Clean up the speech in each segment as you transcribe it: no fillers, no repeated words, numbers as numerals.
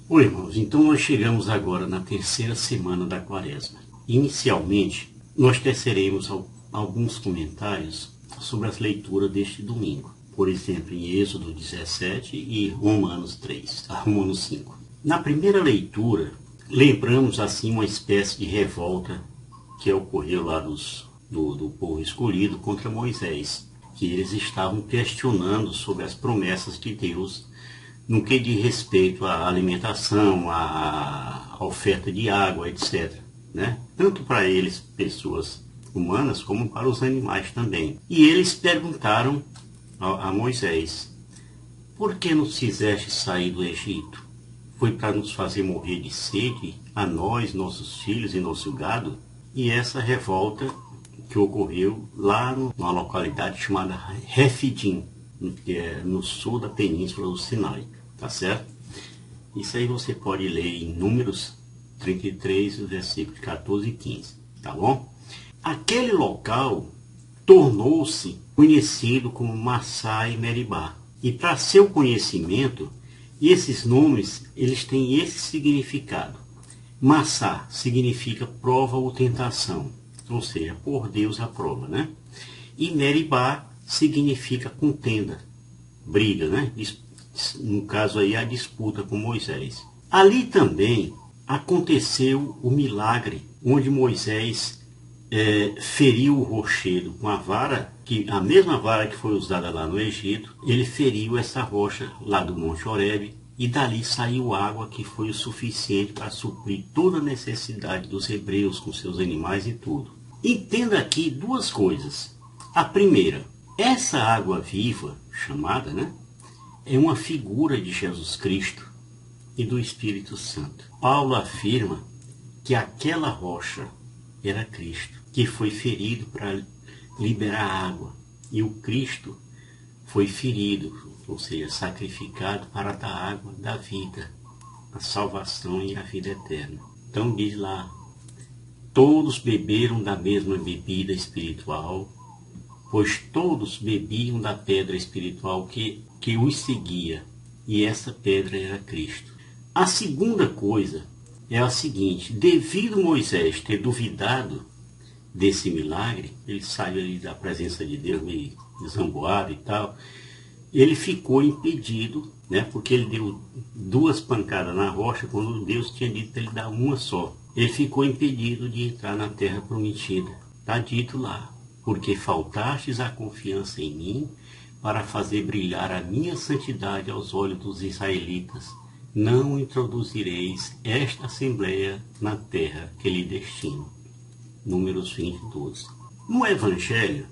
Oi, irmãos, então nós chegamos agora na terceira semana da Quaresma. Inicialmente, nós teceremos alguns comentários sobre as leituras deste domingo. Por exemplo, em Êxodo 17 e Romanos 5. Na primeira leitura, lembramos assim uma espécie de revolta que ocorreu lá do povo escolhido contra Moisés, que eles estavam questionando sobre as promessas de Deus no que diz respeito à alimentação, à oferta de água, etc. Né? Tanto para eles, pessoas humanas, como para os animais também. E eles perguntaram a Moisés: por que nos fizeste sair do Egito? Foi para nos fazer morrer de sede, a nós, nossos filhos e nosso gado? E essa revolta que ocorreu lá numa localidade chamada Refidim, que é no sul da península do Sinai, tá certo? Isso aí você pode ler em Números 33, versículos 14 e 15, tá bom? Aquele local tornou-se conhecido como Massá e Meribá. E para seu conhecimento, esses nomes, eles têm esse significado. Massá significa prova ou tentação, ou seja, por Deus a prova, né? E Meribá significa contenda, briga, né? No caso aí, a disputa com Moisés. Ali também aconteceu o milagre, onde Moisés feriu o rochedo com a vara, a mesma vara que foi usada lá no Egito. Ele feriu essa rocha lá do Monte Horebe, e dali saiu água que foi o suficiente para suprir toda a necessidade dos hebreus com seus animais e tudo. Entenda aqui duas coisas. A primeira, essa água viva, chamada, né, é uma figura de Jesus Cristo e do Espírito Santo. Paulo afirma que aquela rocha era Cristo, que foi ferido para liberar água. E o Cristo foi ferido, ou seja, sacrificado para dar água da vida, a salvação e a vida eterna. Então diz lá: todos beberam da mesma bebida espiritual, pois todos bebiam da pedra espiritual que os seguia, e essa pedra era Cristo. A segunda coisa é a seguinte: devido Moisés ter duvidado desse milagre, ele saiu ali da presença de Deus meio zamboado e tal, ele ficou impedido, né, porque ele deu 2 pancadas na rocha, quando Deus tinha dito para ele dar uma só. Ele ficou impedido de entrar na terra prometida. Está dito lá: porque faltastes a confiança em mim, para fazer brilhar a minha santidade aos olhos dos israelitas, não introduzireis esta assembleia na terra que lhe destino. Números 20, 12. No Evangelho,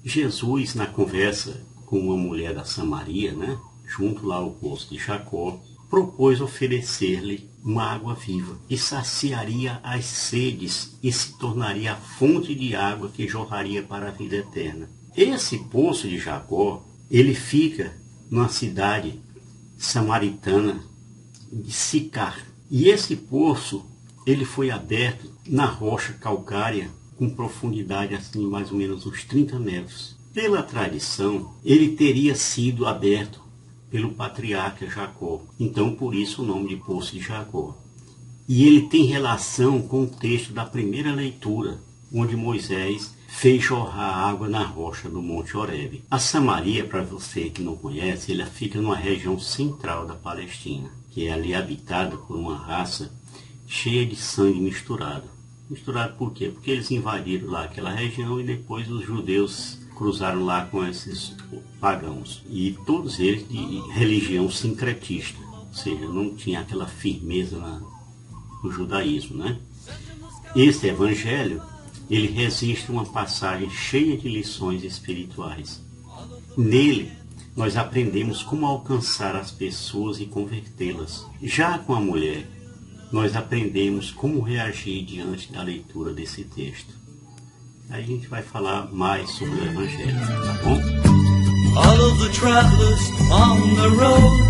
Jesus, na conversa com uma mulher da Samaria, né, junto lá ao poço de Jacó, propôs oferecer-lhe uma água viva, que saciaria as sedes e se tornaria a fonte de água que jorraria para a vida eterna. Esse poço de Jacó, ele fica numa cidade samaritana de Sicar. E esse poço, ele foi aberto na rocha calcária, com profundidade assim de mais ou menos uns 30 metros. Pela tradição, ele teria sido aberto pelo patriarca Jacó. Então, por isso o nome de Poço de Jacó. E ele tem relação com o texto da primeira leitura, onde Moisés fez jorrar água na rocha do Monte Horebe. A Samaria, para você que não conhece, ela fica numa região central da Palestina, que é ali habitada por uma raça cheia de sangue misturado. Misturado por quê? Porque eles invadiram lá aquela região e depois os judeus cruzaram lá com esses pagãos. E todos eles de religião sincretista, ou seja, não tinha aquela firmeza no judaísmo, né? Esse evangelho, ele resiste uma passagem cheia de lições espirituais. Nele, nós aprendemos como alcançar as pessoas e convertê-las. Já com a mulher, nós aprendemos como reagir diante da leitura desse texto. Aí a gente vai falar mais sobre o Evangelho, tá bom? All of the travelers on the road,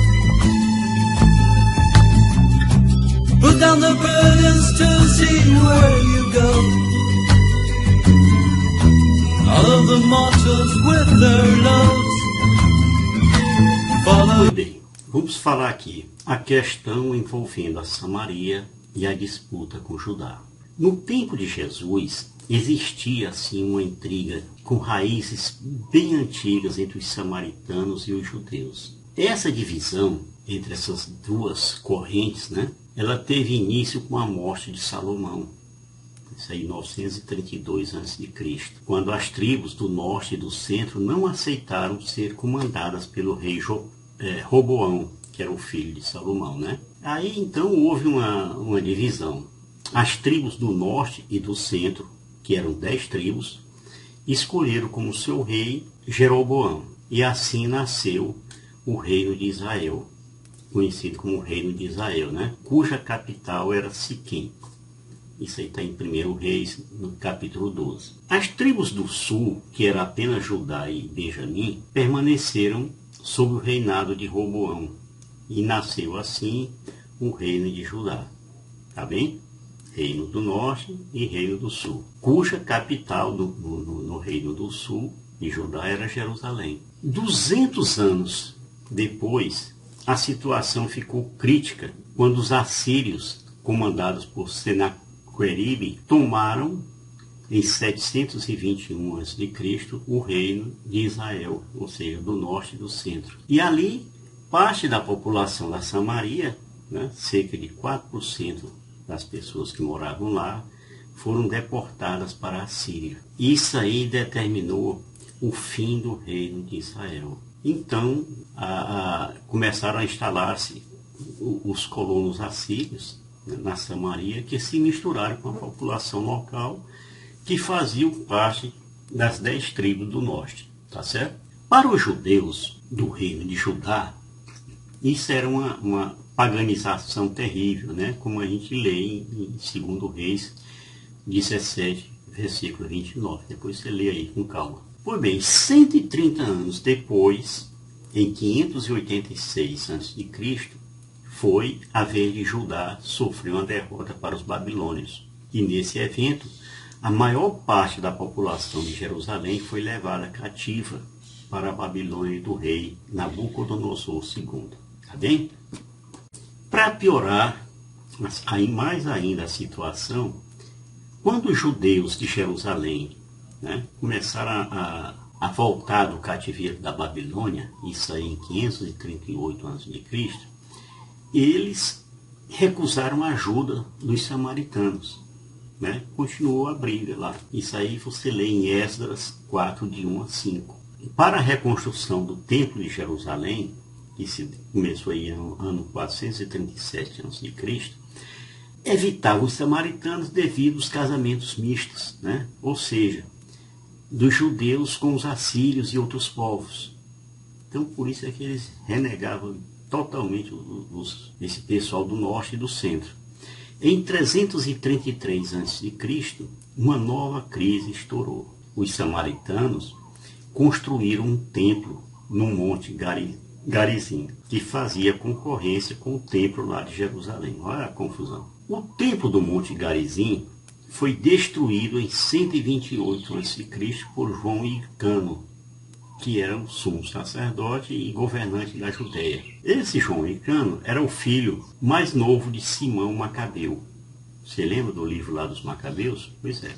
put down the burdens to see where you go. All of the mortals with their loads follow. Bem, vamos falar aqui. a questão envolvendo a Samaria e a disputa com Judá. No tempo de Jesus, existia assim uma intriga com raízes bem antigas entre os samaritanos e os judeus. Essa divisão entre essas duas correntes, ela teve início com a morte de Salomão. Isso aí, 932 a.C., quando as tribos do norte e do centro não aceitaram ser comandadas pelo rei Roboão, que era o filho de Salomão, Aí então houve uma divisão. As tribos do norte e do centro, que eram 10 tribos, escolheram como seu rei Jeroboão. E assim nasceu o reino de Israel, conhecido como o reino de Israel, cuja capital era Siquém. Isso aí está em 1 Reis, no capítulo 12. As tribos do sul, que era apenas Judá e Benjamim, permaneceram sob o reinado de Roboão. E nasceu assim o reino de Judá. Tá bem? Reino do norte e reino do sul, cuja capital no reino do sul de Judá era Jerusalém. 200 anos depois, a situação ficou crítica quando os assírios, comandados por Senaqueribe, tomaram em 721 a.C. o reino de Israel, ou seja, do norte e do centro. E ali, parte da população da Samaria, cerca de 4% das pessoas que moravam lá, foram deportadas para a Síria. Isso aí determinou o fim do reino de Israel. Então, começaram a instalar-se os colonos assírios na Samaria, que se misturaram com a população local, que faziam parte das 10 tribos do norte. Tá certo? Para os judeus do reino de Judá, isso era uma paganização terrível, como a gente lê em 2 Reis 17, versículo 29. Depois você lê aí com calma. Pois bem, 130 anos depois, em 586 a.C., foi a vez de Judá sofrer uma derrota para os babilônios. E nesse evento, a maior parte da população de Jerusalém foi levada cativa para a Babilônia do rei Nabucodonosor II. Tá bem? Para piorar mais ainda a situação, quando os judeus de Jerusalém começaram a voltar do cativeiro da Babilônia, isso aí em 538 a.C., eles recusaram a ajuda dos samaritanos. Continuou a briga lá. Isso aí você lê em Esdras 4, de 1 a 5. Para a reconstrução do Templo de Jerusalém, que se começou aí no ano 437 a.C., evitavam os samaritanos devido aos casamentos mistos, ou seja, dos judeus com os assírios e outros povos. Então, por isso é que eles renegavam totalmente esse pessoal do norte e do centro. Em 333 a.C., uma nova crise estourou. Os samaritanos construíram um templo no Monte Garizim, que fazia concorrência com o templo lá de Jerusalém. Olha a confusão. O templo do Monte Garizim foi destruído em 128 a.C. por João Hircano, que era o sumo sacerdote e governante da Judéia. Esse João Hircano era o filho mais novo de Simão Macabeu. Você lembra do livro lá dos Macabeus? Pois é.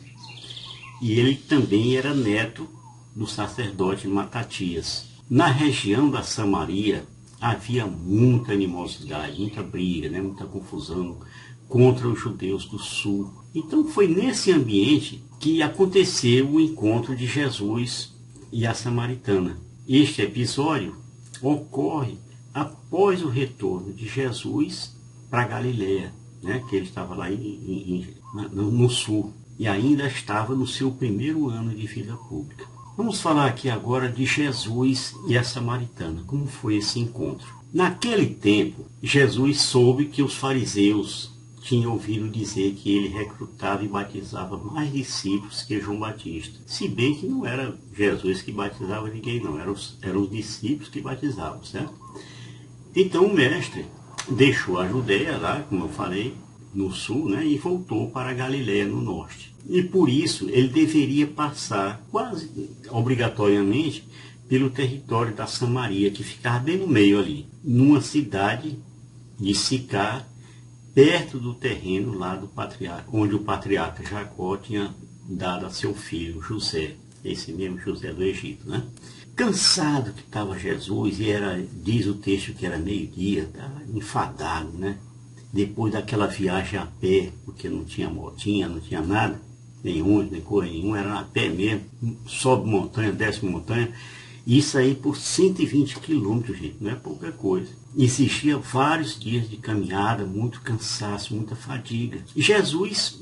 E ele também era neto do sacerdote Matatias. Na região da Samaria havia muita animosidade, muita briga, muita confusão contra os judeus do sul. Então foi nesse ambiente que aconteceu o encontro de Jesus e a samaritana. Este episódio ocorre após o retorno de Jesus para Galiléia, que ele estava lá no sul e ainda estava no seu primeiro ano de vida pública. Vamos falar aqui agora de Jesus e a samaritana. Como foi esse encontro? Naquele tempo, Jesus soube que os fariseus tinham ouvido dizer que ele recrutava e batizava mais discípulos que João Batista. Se bem que não era Jesus que batizava ninguém, não. Eram os discípulos que batizavam, certo? Então o mestre deixou a Judéia lá, como eu falei, no sul, e voltou para a Galiléia, no norte. E por isso ele deveria passar quase obrigatoriamente pelo território da Samaria, que ficava bem no meio ali, numa cidade de Sicar, perto do terreno lá do patriarca, onde o patriarca Jacó tinha dado a seu filho José, esse mesmo José do Egito, né? Cansado que estava Jesus, e diz o texto que era meio-dia, estava enfadado, né? Depois daquela viagem a pé, porque não tinha motinha, não tinha nada, nem ônibus, nem coisa nenhuma, era a pé mesmo, sobe montanha, desce montanha. Isso aí por 120 quilômetros, gente, não é pouca coisa. Exigia vários dias de caminhada, muito cansaço, muita fadiga. E Jesus,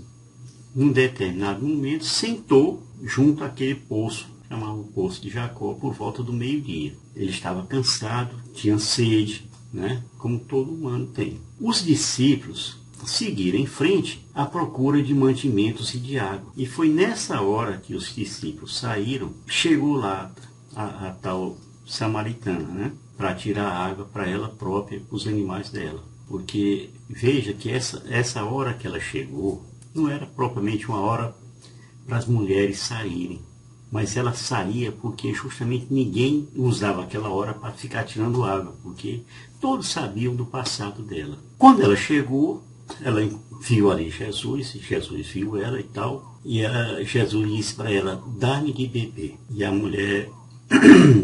num determinado momento, sentou junto àquele poço, chamado Poço de Jacó, por volta do meio-dia. Ele estava cansado, tinha sede, né? Como todo humano tem. Os discípulos seguiram em frente à procura de mantimentos e de água. E foi nessa hora que os discípulos saíram, chegou lá a tal samaritana, né? Para tirar água para ela própria e para os animais dela. Porque veja que essa hora que ela chegou não era propriamente uma hora para as mulheres saírem, mas ela saía porque justamente ninguém usava aquela hora para ficar tirando água, porque todos sabiam do passado dela. Quando ela chegou, ela viu ali Jesus viu ela e tal, e Jesus disse para ela, dá-me de beber. E a mulher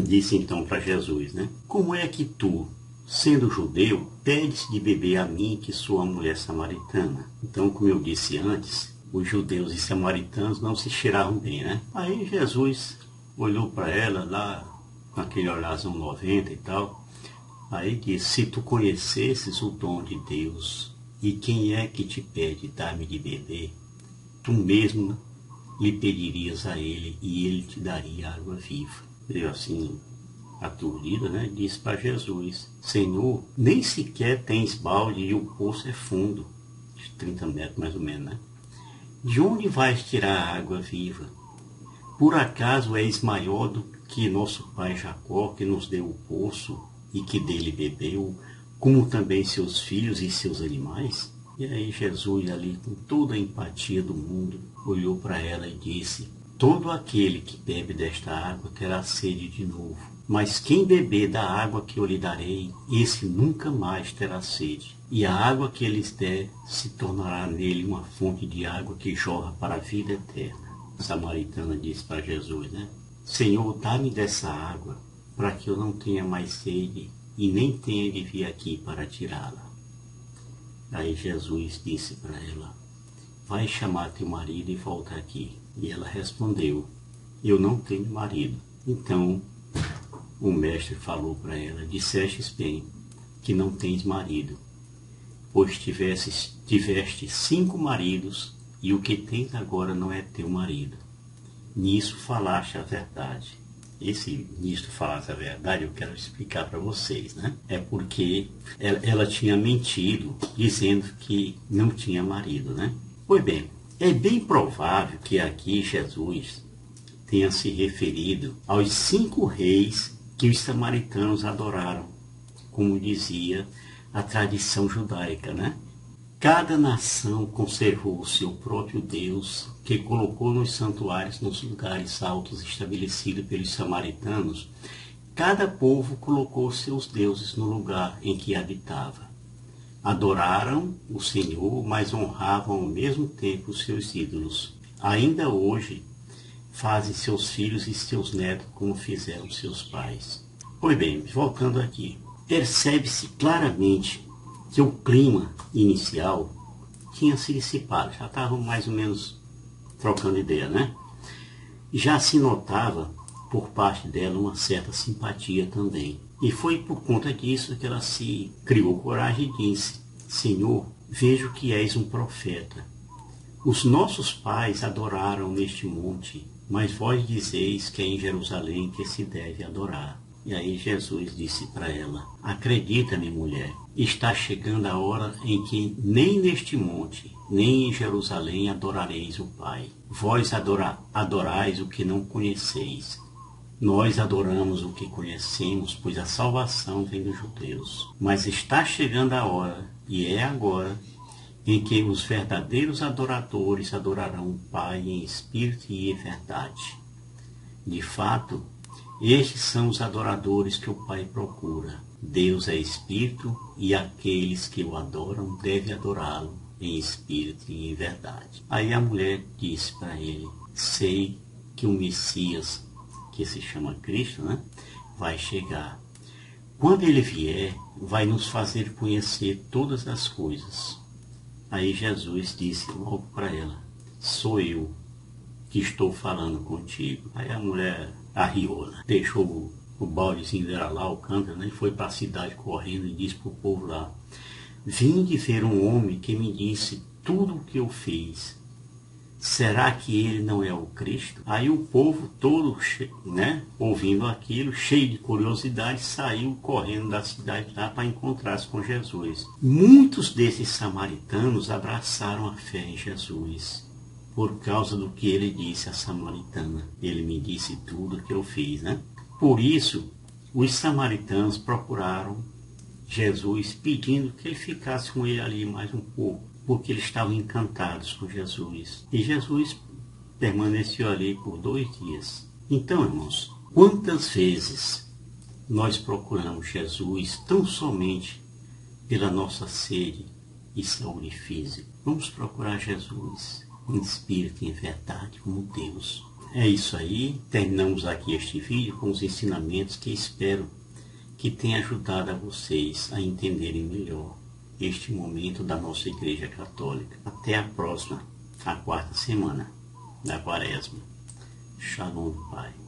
disse então para Jesus, né? Como é que tu, sendo judeu, pedes de beber a mim, que sou a mulher samaritana? Então, como eu disse antes, os judeus e samaritanos não se cheiravam bem, né? Aí Jesus olhou para ela lá, com aquele olharzão 90 e tal, aí disse, se tu conhecesses o dom de Deus, e quem é que te pede dar-me de beber, tu mesmo lhe pedirias a ele, e ele te daria água viva. Eu assim, aturdida, né, disse para Jesus, Senhor, nem sequer tens balde e o poço é fundo, de 30 metros mais ou menos, né? De onde vais tirar a água viva? Por acaso és maior do que nosso pai Jacó, que nos deu o poço e que dele bebeu, como também seus filhos e seus animais? E aí Jesus, ali com toda a empatia do mundo, olhou para ela e disse, todo aquele que bebe desta água terá sede de novo, mas quem beber da água que eu lhe darei, esse nunca mais terá sede. E a água que ele lhes der se tornará nele uma fonte de água que jorra para a vida eterna. A samaritana disse para Jesus, né? Senhor, dá-me dessa água, para que eu não tenha mais sede e nem tenha de vir aqui para tirá-la. Aí Jesus disse para ela, vai chamar teu marido e volta aqui. E ela respondeu, eu não tenho marido. Então o mestre falou para ela, dissestes bem que não tens marido, pois tiveste 5 maridos, e o que tens agora não é teu marido. Nisso falaste a verdade. Nisso falaste a verdade, eu quero explicar para vocês, né? É porque ela tinha mentido, dizendo que não tinha marido, né? Pois bem, é bem provável que aqui Jesus tenha se referido aos 5 reis que os samaritanos adoraram, como dizia a tradição judaica, né? Cada nação conservou o seu próprio Deus, que colocou nos santuários, nos lugares altos estabelecidos pelos samaritanos. Cada povo colocou seus deuses no lugar em que habitava. Adoraram o Senhor, mas honravam ao mesmo tempo os seus ídolos. Ainda hoje, fazem seus filhos e seus netos como fizeram seus pais. Pois bem, voltando aqui, percebe-se claramente que o clima inicial tinha se dissipado, já estavam mais ou menos trocando ideia, né? Já se notava por parte dela uma certa simpatia também. E foi por conta disso que ela se criou coragem e disse, Senhor, vejo que és um profeta. Os nossos pais adoraram neste monte, mas vós dizeis que é em Jerusalém que se deve adorar. E aí Jesus disse para ela, acredita-me, mulher, está chegando a hora em que nem neste monte, nem em Jerusalém adorareis o Pai. Vós adorais o que não conheceis. Nós adoramos o que conhecemos, pois a salvação vem dos judeus. Mas está chegando a hora, e é agora, em que os verdadeiros adoradores adorarão o Pai em espírito e em verdade. De fato, estes são os adoradores que o Pai procura. Deus é espírito e aqueles que o adoram devem adorá-lo em espírito e em verdade. Aí a mulher disse para ele: sei que o Messias, que se chama Cristo, né, vai chegar. Quando ele vier, vai nos fazer conhecer todas as coisas. Aí Jesus disse logo para ela: sou eu que estou falando contigo. Aí a mulher arriou, né? Deixou o baldezinho dela lá, o cântaro, né? E foi para a cidade correndo e disse para o povo lá: vim de ver um homem que me disse tudo o que eu fiz. Será que ele não é o Cristo? Aí o povo todo, né, ouvindo aquilo, cheio de curiosidade, saiu correndo da cidade lá para encontrar-se com Jesus. Muitos desses samaritanos abraçaram a fé em Jesus, por causa do que ele disse à samaritana. Ele me disse tudo o que eu fiz, né? Por isso, os samaritanos procuraram Jesus, pedindo que ele ficasse com ele ali mais um pouco, porque eles estavam encantados com Jesus. E Jesus permaneceu ali por 2 dias. Então, irmãos, quantas vezes nós procuramos Jesus tão somente pela nossa sede e saúde física? Vamos procurar Jesus em espírito e em verdade, como Deus. É isso aí. Terminamos aqui este vídeo com os ensinamentos que espero que tenha ajudado a vocês a entenderem melhor este momento da nossa Igreja Católica. Até a próxima, a 4ª semana da Quaresma. Shalom do Pai.